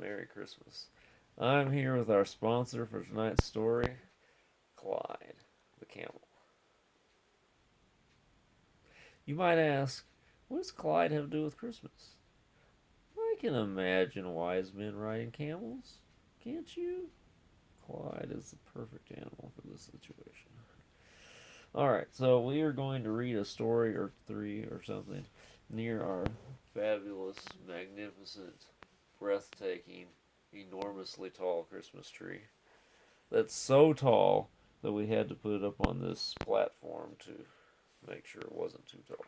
Merry Christmas. I'm here with our sponsor for tonight's story, Clyde, the camel. You might ask, what does Clyde have to do with Christmas? I can imagine wise men riding camels, can't you? Clyde is the perfect animal for this situation. Alright, so we are going to read a story or three or something near our fabulous, magnificent, breathtaking, enormously tall Christmas tree. That's so tall that we had to put it up on this platform to make sure it wasn't too tall.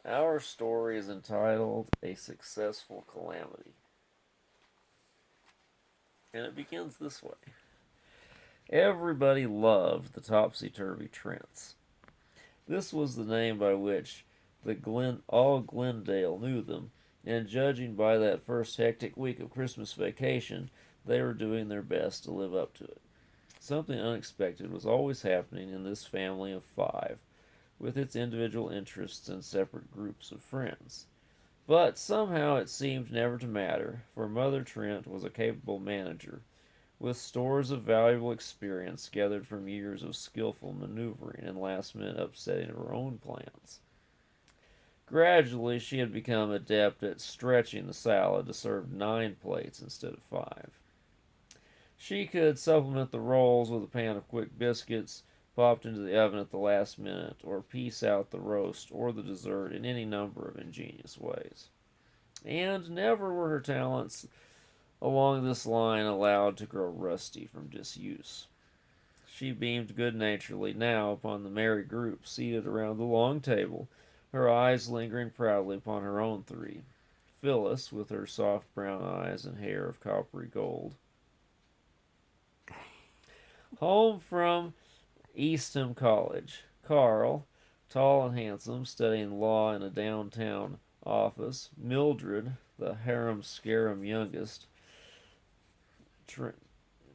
Our story is entitled A Successful Calamity. And it begins this way. Everybody loved the topsy-turvy Trents. This was the name by which all Glendale knew them, and judging by that first hectic week of Christmas vacation, they were doing their best to live up to it. Something unexpected was always happening in this family of five, with its individual interests and separate groups of friends. But somehow it seemed never to matter, for Mother Trent was a capable manager, with stores of valuable experience gathered from years of skillful maneuvering and last-minute upsetting of her own plans. Gradually, she had become adept at stretching the salad to serve 9 plates instead of 5. She could supplement the rolls with a pan of quick biscuits popped into the oven at the last minute, or piece out the roast or the dessert in any number of ingenious ways. And never were her talents along this line allowed to grow rusty from disuse. She beamed good-naturedly now upon the merry group seated around the long table, her eyes lingering proudly upon her own 3. Phyllis, with her soft brown eyes and hair of coppery gold. Home from Eastham College. Carl, tall and handsome, studying law in a downtown office. Mildred, the harum-scarum youngest.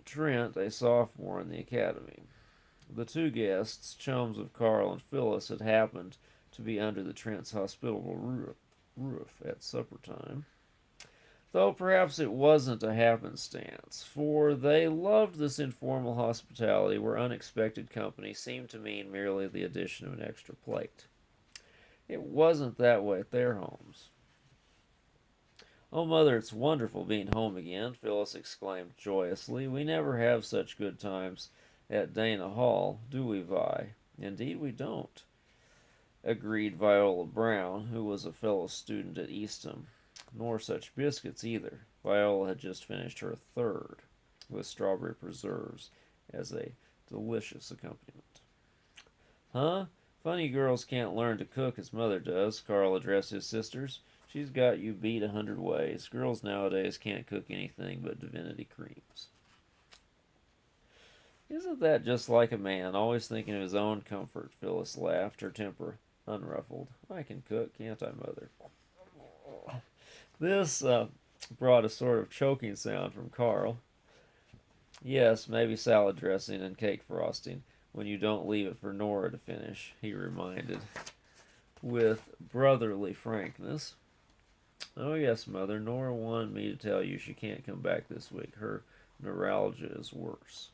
Trent, a sophomore in the academy. The 2 guests, chums of Carl and Phyllis, had happened to be under the Trents' hospitable roof at supper time. Though perhaps it wasn't a happenstance, for they loved this informal hospitality where unexpected company seemed to mean merely the addition of an extra plate. It wasn't that way at their homes. "Oh, Mother, it's wonderful being home again," Phyllis exclaimed joyously. "We never have such good times at Dana Hall, do we, Vi?" "Indeed we don't," agreed Viola Brown, who was a fellow student at Eastham. "Nor such biscuits either." Viola had just finished her 3rd, with strawberry preserves as a delicious accompaniment. "Huh? Funny girls can't learn to cook as Mother does," Carl addressed his sisters. "She's got you beat 100 ways. Girls nowadays can't cook anything but divinity creams." "Isn't that just like a man, always thinking of his own comfort?" Phyllis laughed, her temper unruffled. "I can cook, can't I, Mother?" This brought a sort of choking sound from Carl. "Yes, maybe salad dressing and cake frosting, when you don't leave it for Nora to finish," he reminded, with brotherly frankness. "Oh, yes, Mother. Nora wanted me to tell you she can't come back this week. Her neuralgia is worse."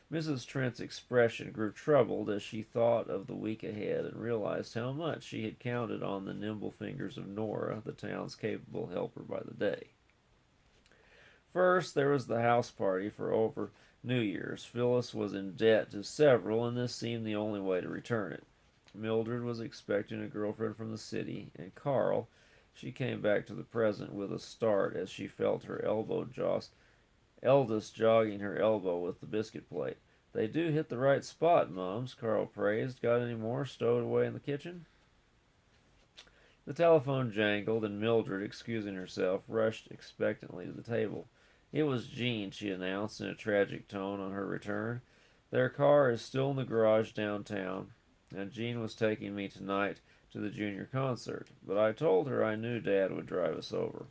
Mrs. Trent's expression grew troubled as she thought of the week ahead and realized how much she had counted on the nimble fingers of Nora, the town's capable helper by the day. First, there was the house party for over New Year's. Phyllis was in debt to several, and this seemed the only way to return it. Mildred was expecting a girlfriend from the city, and Carl, she came back to the present with a start as she felt her eldest jogging her elbow with the biscuit plate. "They do hit the right spot, Mums," Carl praised. "Got any more stowed away in the kitchen?" The telephone jangled, and Mildred, excusing herself, rushed expectantly to the table. "It was Jean," she announced in a tragic tone on her return. "Their car is still in the garage downtown, and Jean was taking me tonight to the junior concert, but I told her I knew Dad would drive us over."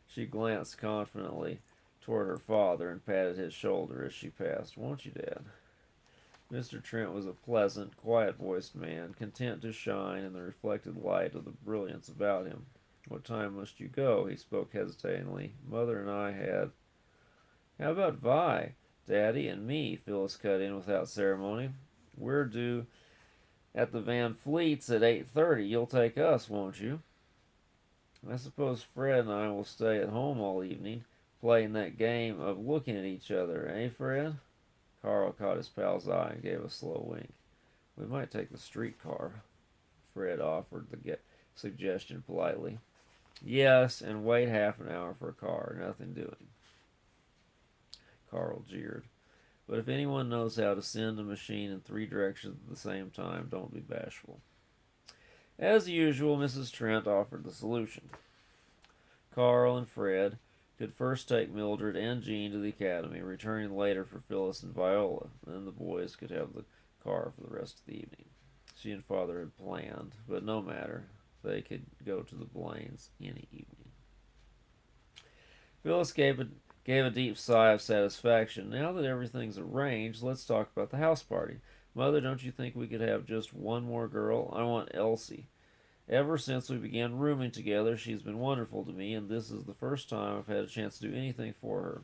She glanced confidently toward her father and patted his shoulder as she passed. "Won't you, Dad?" Mr. Trent was a pleasant, quiet-voiced man, content to shine in the reflected light of the brilliance about him. What time must you go? He spoke hesitatingly. Mother and I had. How about Vi, Daddy, and me? Phyllis cut in without ceremony. We're due at the Van Fleets at 8:30. You'll take us, won't you? I suppose Fred and I will stay at home all evening, playing that game of looking at each other, eh, Fred? Carl caught his pal's eye and gave a slow wink. We might take the streetcar, Fred offered the suggestion politely. Yes, and wait half an hour for a car. Nothing doing. Carl jeered. But if anyone knows how to send a machine in 3 directions at the same time, don't be bashful. As usual, Mrs. Trent offered the solution. Carl and Fred could first take Mildred and Jean to the academy, returning later for Phyllis and Viola. Then the boys could have the car for the rest of the evening. She and Father had planned, but no matter. They could go to the Blaines any evening. Phyllis gave a deep sigh of satisfaction. Now that everything's arranged, let's talk about the house party. Mother, don't you think we could have just one more girl? I want Elsie. Ever since we began rooming together, she's been wonderful to me, and this is the first time I've had a chance to do anything for her.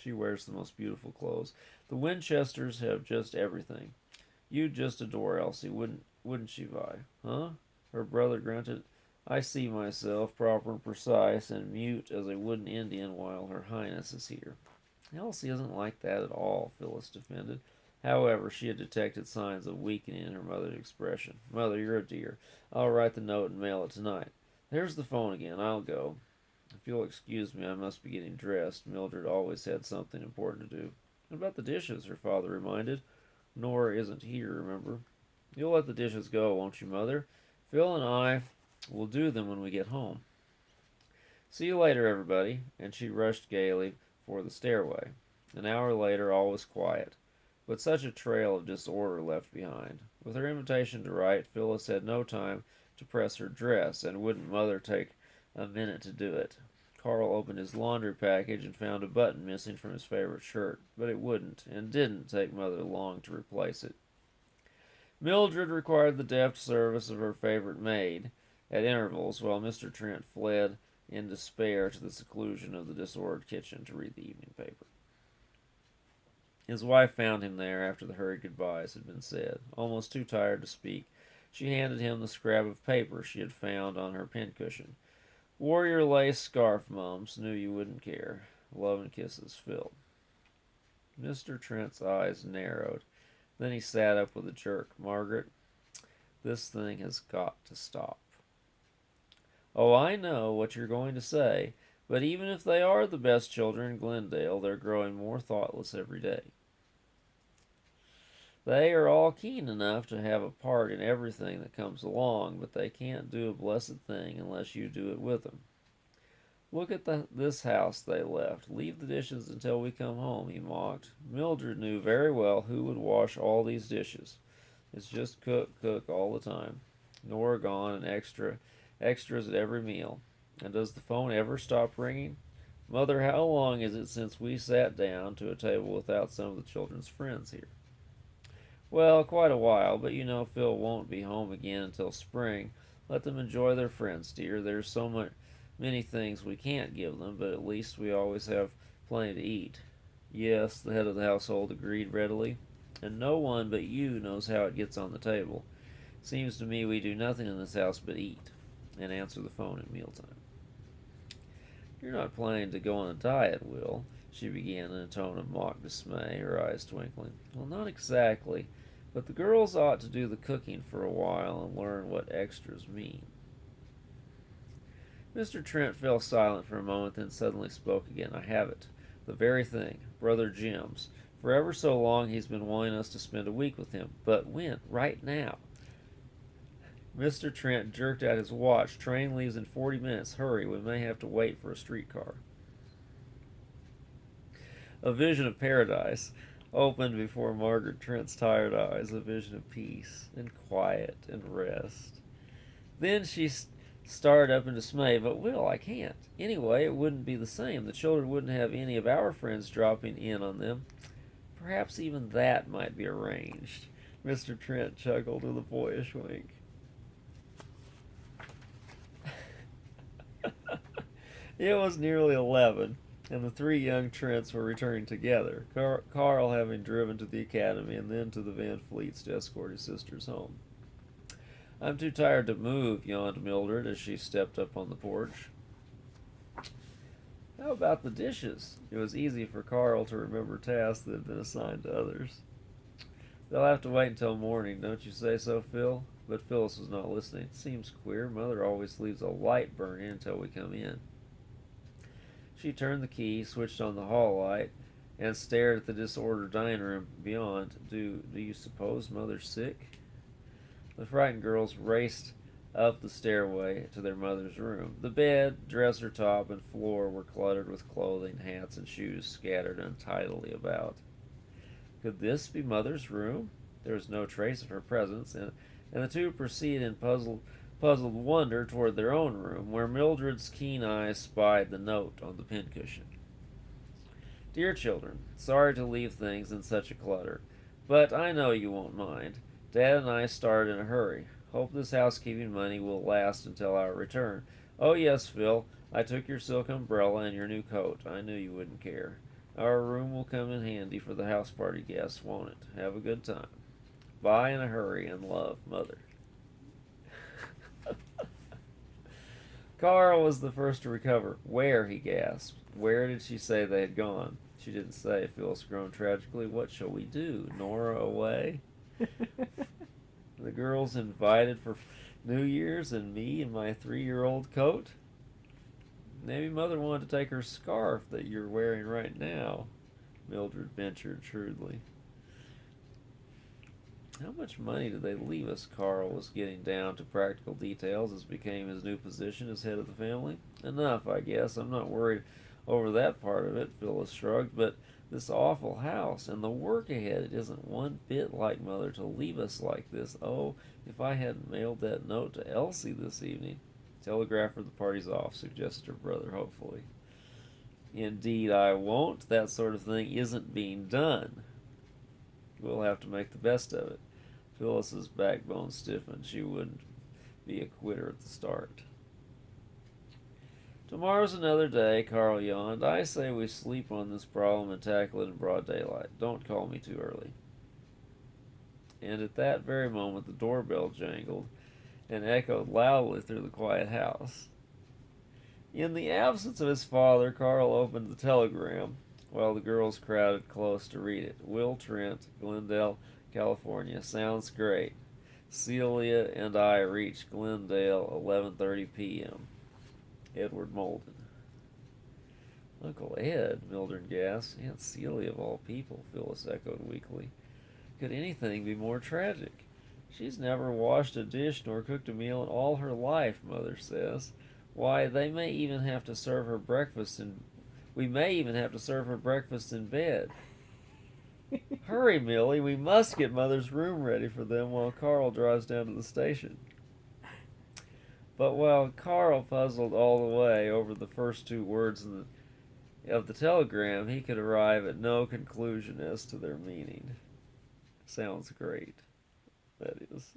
She wears the most beautiful clothes. The Winchesters have just everything. You'd just adore Elsie, wouldn't she, Vi? Huh? Her brother grunted. I see myself, proper and precise, and mute as a wooden Indian while her Highness is here. Elsie isn't like that at all, Phyllis defended. However, she had detected signs of weakening in her mother's expression. Mother, you're a dear. I'll write the note and mail it tonight. There's the phone again. I'll go. If you'll excuse me, I must be getting dressed. Mildred always had something important to do. What about the dishes? Her father reminded. Nora isn't here, remember? You'll let the dishes go, won't you, Mother? Phil and I will do them when we get home. See you later, everybody. And she rushed gaily for the stairway. An hour later, all was quiet, but such a trail of disorder left behind. With her invitation to write, Phyllis had no time to press her dress, and wouldn't Mother take a minute to do it? Carl opened his laundry package and found a button missing from his favorite shirt, but it wouldn't, and didn't take Mother long to replace it. Mildred required the deft service of her favorite maid at intervals, while Mr. Trent fled in despair to the seclusion of the disordered kitchen to read the evening paper. His wife found him there after the hurried goodbyes had been said. Almost too tired to speak, she handed him the scrap of paper she had found on her pincushion. Wore your lace scarf, Mums. Knew you wouldn't care. Love and kisses, Phil. Mr. Trent's eyes narrowed. Then he sat up with a jerk. Margaret, this thing has got to stop. Oh, I know what you're going to say, but even if they are the best children in Glendale, they're growing more thoughtless every day. They are all keen enough to have a part in everything that comes along, but they can't do a blessed thing unless you do it with them. Look at this house they left. Leave the dishes until we come home, he mocked. Mildred knew very well who would wash all these dishes. It's just cook all the time. Nora gone and extras at every meal. And does the phone ever stop ringing? Mother, how long is it since we sat down to a table without some of the children's friends here? Well, quite a while, but you know Phil won't be home again until spring. Let them enjoy their friends, dear. There's many things we can't give them, but at least we always have plenty to eat. Yes, the head of the household agreed readily. And no one but you knows how it gets on the table. Seems to me we do nothing in this house but eat and answer the phone at mealtime. You're not planning to go on a diet, Will? She began in a tone of mock dismay, her eyes twinkling. Well, not exactly, but the girls ought to do the cooking for a while and learn what extras mean. Mr. Trent fell silent for a moment, then suddenly spoke again. I have it. The very thing. Brother Jim's. For ever so long he's been wanting us to spend a week with him. But when? Right now. Mr. Trent jerked out his watch. Train leaves in 40 minutes. Hurry, we may have to wait for a streetcar. A vision of paradise opened before Margaret Trent's tired eyes, a vision of peace and quiet and rest. Then she started up in dismay. But, Will, I can't. Anyway, it wouldn't be the same. The children wouldn't have any of our friends dropping in on them. Perhaps even that might be arranged. Mr. Trent chuckled with a boyish wink. It was nearly 11, and the three young Trents were returning together, Carl having driven to the academy and then to the Van Fleets to escort his sisters home. "I'm too tired to move," yawned Mildred as she stepped up on the porch. "How about the dishes?" It was easy for Carl to remember tasks that had been assigned to others. "They'll have to wait until morning, don't you say so, Phil?" But Phyllis was not listening. "It seems queer. Mother always leaves a light burning until we come in." She turned the key, switched on the hall light, and stared at the disordered dining room beyond. Do you suppose Mother's sick?" The frightened girls raced up the stairway to their mother's room. The bed, dresser top, and floor were cluttered with clothing, hats, and shoes scattered untidily about. Could this be Mother's room? There was no trace of her presence, and the two proceeded in puzzled wonder toward their own room, where Mildred's keen eyes spied the note on the pincushion. "Dear children, sorry to leave things in such a clutter, but I know you won't mind. Dad and I started in a hurry. Hope this housekeeping money will last until our return. Oh yes, Phil, I took your silk umbrella and your new coat. I knew you wouldn't care. Our room will come in handy for the house party guests, won't it? Have a good time. Bye in a hurry, and love, Mother." Carl was the first to recover. "Where?" he gasped. Where did she say they had gone? She didn't say. Phyllis groaned tragically. "What shall we do? Nora away? The girls invited for New Year's, and me in my 3-year-old coat? Maybe Mother wanted to take her scarf that you're wearing right now," Mildred ventured shrewdly. "How much money did they leave us?" Carl was getting down to practical details as became his new position as head of the family. "Enough, I guess. I'm not worried over that part of it," Phyllis shrugged, "but this awful house and the work ahead, it isn't one bit like Mother to leave us like this. Oh, if I hadn't mailed that note to Elsie this evening." "Telegraph her the party's off," suggested her brother hopefully. "Indeed I won't. That sort of thing isn't being done. We'll have to make the best of it." Phyllis's backbone stiffened. She wouldn't be a quitter at the start. "Tomorrow's another day," Carl yawned. "I say we sleep on this problem and tackle it in broad daylight. Don't call me too early." And at that very moment the doorbell jangled and echoed loudly through the quiet house. In the absence of his father, Carl opened the telegram, while the girls crowded close to read it. "Will Trent, Glendale, California. Sounds great. Celia and I reach Glendale 11:30 p.m. Edward Molden." "Uncle Ed," Mildred gasped. "Aunt Celia of all people," Phyllis echoed weakly. "Could anything be more tragic? She's never washed a dish nor cooked a meal in all her life, Mother says. Why, they may even have to serve her breakfast in we may even have to serve her breakfast in bed. Hurry, Millie, we must get Mother's room ready for them while Carl drives down to the station." But while Carl puzzled all the way over the first two words of the telegram, he could arrive at no conclusion as to their meaning. Sounds great, that is.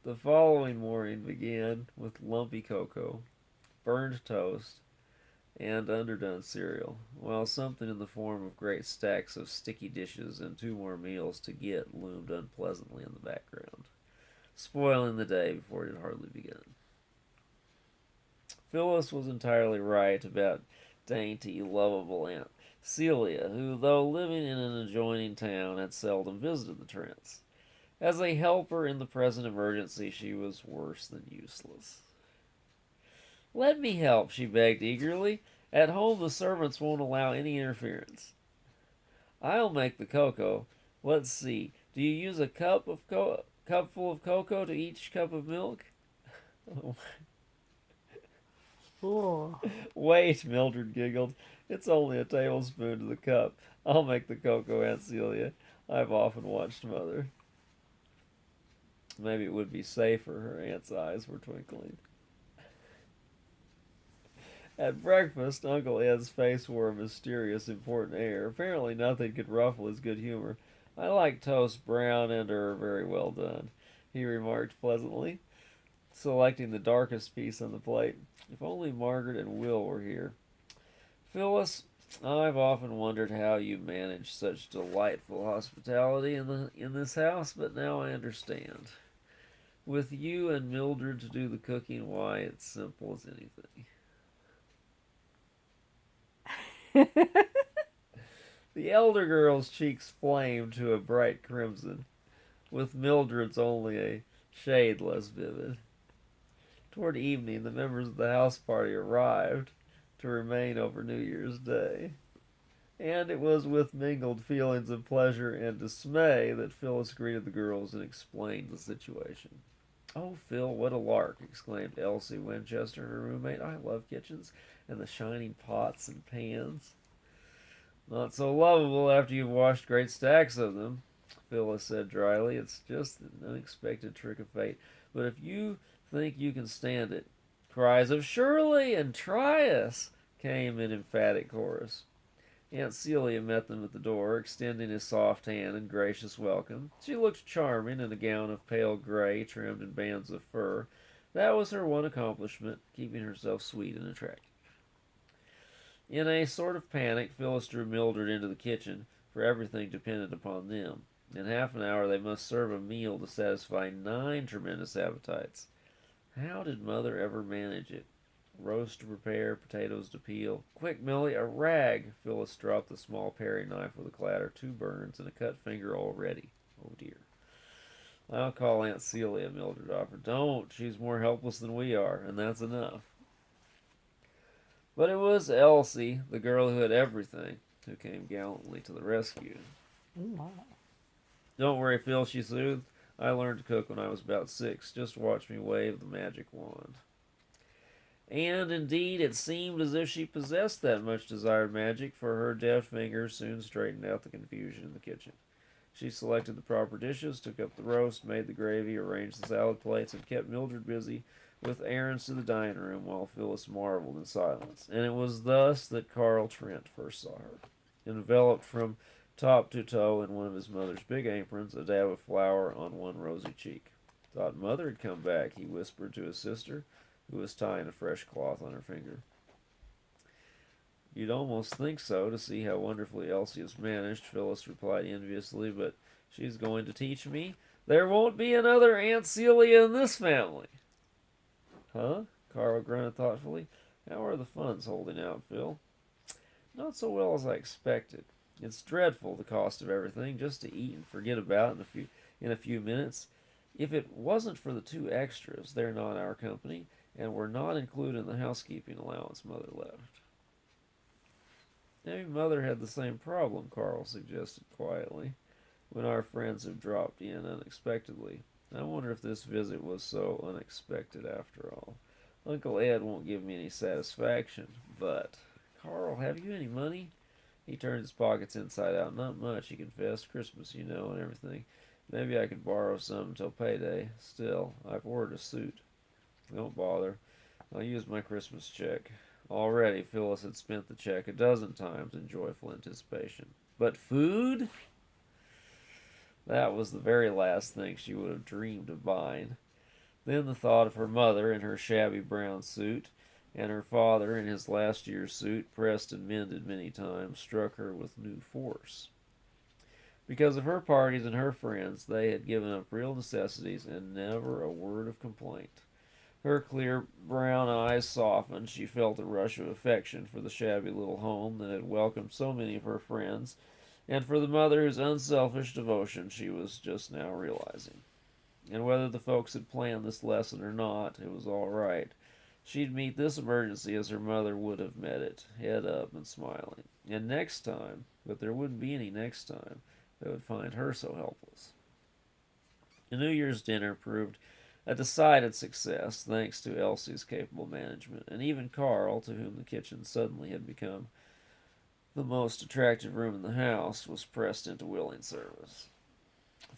The following morning began with lumpy cocoa, burned toast, and underdone cereal, while something in the form of great stacks of sticky dishes and 2 more meals to get loomed unpleasantly in the background, spoiling the day before it had hardly begun. Phyllis was entirely right about dainty, lovable Aunt Celia, who, though living in an adjoining town, had seldom visited the Trents. As a helper in the present emergency, she was worse than useless. "Let me help," she begged eagerly. "At home the servants won't allow any interference." "I'll make the cocoa. Let's see. Do you use a cupful of cocoa to each cup of milk?" Ooh. "Wait," Mildred giggled. "It's only a tablespoon to the cup. I'll make the cocoa, Aunt Celia. I've often watched Mother." Maybe it would be safer. Her aunt's eyes were twinkling. At breakfast, Uncle Ed's face wore a mysterious, important air. Apparently nothing could ruffle his good humor. "I like toast brown and very well done," he remarked pleasantly. selecting the darkest piece on the plate. If only Margaret and Will were here. Phyllis, I've often wondered how you manage such delightful hospitality in this house, but now I understand. With you and Mildred to do the cooking, why, it's simple as anything. The elder girl's cheeks flamed to a bright crimson, with Mildred's only a shade less vivid. Toward evening, the members of the house party arrived to remain over New Year's Day, and it was with mingled feelings of pleasure and dismay that Phyllis greeted the girls and explained the situation. "Oh, Phil, what a lark!" exclaimed Elsie Winchester, her roommate. "I love kitchens and the shining pots and pans." "Not so lovable after you've washed great stacks of them," Phyllis said dryly. "It's just an unexpected trick of fate. But if you think you can stand it..." Cries of "Surely!" and "Try us!" came in emphatic chorus. Aunt Celia met them at the door, extending a soft hand in gracious welcome. She looked charming in a gown of pale gray trimmed in bands of fur. That was her one accomplishment, keeping herself sweet and attractive. In a sort of panic, Phyllis drew Mildred into the kitchen, for everything depended upon them. In half an hour they must serve a meal to satisfy 9 tremendous appetites. How did Mother ever manage it? Roast to prepare, potatoes to peel. "Quick, Millie, a rag!" Phyllis dropped the small paring knife with a clatter. 2 burns and a cut finger already. Oh dear. "I'll call Aunt Celia," Mildred offered. "Don't. She's more helpless than we are, and that's enough." But it was Elsie, the girl who had everything, who came gallantly to the rescue. Oh, "Don't worry, Phil," she soothed. "I learned to cook when I was about 6. Just watch me wave the magic wand." And indeed, it seemed as if she possessed that much desired magic, for her deft fingers soon straightened out the confusion in the kitchen. She selected the proper dishes, took up the roast, made the gravy, arranged the salad plates, and kept Mildred busy with errands to the dining room while Phyllis marveled in silence. And it was thus that Carl Trent first saw her, enveloped from top to toe in one of his mother's big aprons, a dab of flour on one rosy cheek. "Thought Mother had come back," he whispered to his sister, who was tying a fresh cloth on her finger. "You'd almost think so, to see how wonderfully Elsie has managed," Phyllis replied enviously, "but she's going to teach me. There won't be another Aunt Celia in this family." "Huh?" Carl grunted thoughtfully. "How are the funds holding out, Phil?" "Not so well as I expected. It's dreadful, the cost of everything, just to eat and forget about in a few minutes. If it wasn't for the 2 extras, they're not our company, and were not included in the housekeeping allowance Mother left." "Maybe Mother had the same problem," Carl suggested quietly, "when our friends have dropped in unexpectedly. I wonder if this visit was so unexpected after all. Uncle Ed won't give me any satisfaction, but... Carl, have you any money?" He turned his pockets inside out. "Not much," he confessed. "Christmas, you know, and everything. Maybe I could borrow some until payday. Still, I've ordered a suit." "Don't bother. I'll use my Christmas check." Already, Phyllis had spent the check a dozen times in joyful anticipation. But food? That was the very last thing she would have dreamed of buying. Then the thought of her mother in her shabby brown suit, and her father in his last year's suit, pressed and mended many times, struck her with new force. Because of her parties and her friends, they had given up real necessities and never a word of complaint. Her clear brown eyes softened. She felt a rush of affection for the shabby little home that had welcomed so many of her friends, and for the mother whose unselfish devotion she was just now realizing. And whether the folks had planned this lesson or not, it was all right. She'd meet this emergency as her mother would have met it, head up and smiling. And next time, but there wouldn't be any next time, they would find her so helpless. The New Year's dinner proved a decided success, thanks to Elsie's capable management, and even Carl, to whom the kitchen suddenly had become the most attractive room in the house, was pressed into willing service.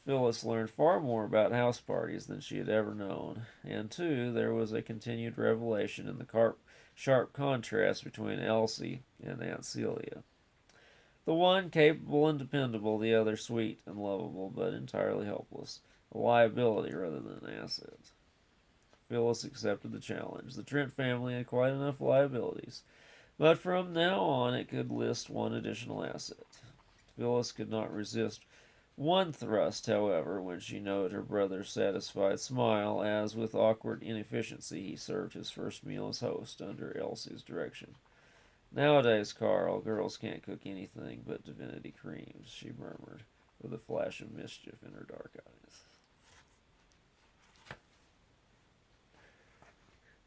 Phyllis learned far more about house parties than she had ever known, and, too, there was a continued revelation in the sharp contrast between Elsie and Aunt Celia. The one capable and dependable, the other sweet and lovable, but entirely helpless. A liability rather than an asset. Phyllis accepted the challenge. The Trent family had quite enough liabilities, but from now on it could list one additional asset. Phyllis could not resist one thrust, however, when she noted her brother's satisfied smile as, with awkward inefficiency, he served his first meal as host under Elsie's direction. Nowadays, Carl, girls can't cook anything but divinity creams, she murmured, with a flash of mischief in her dark eyes.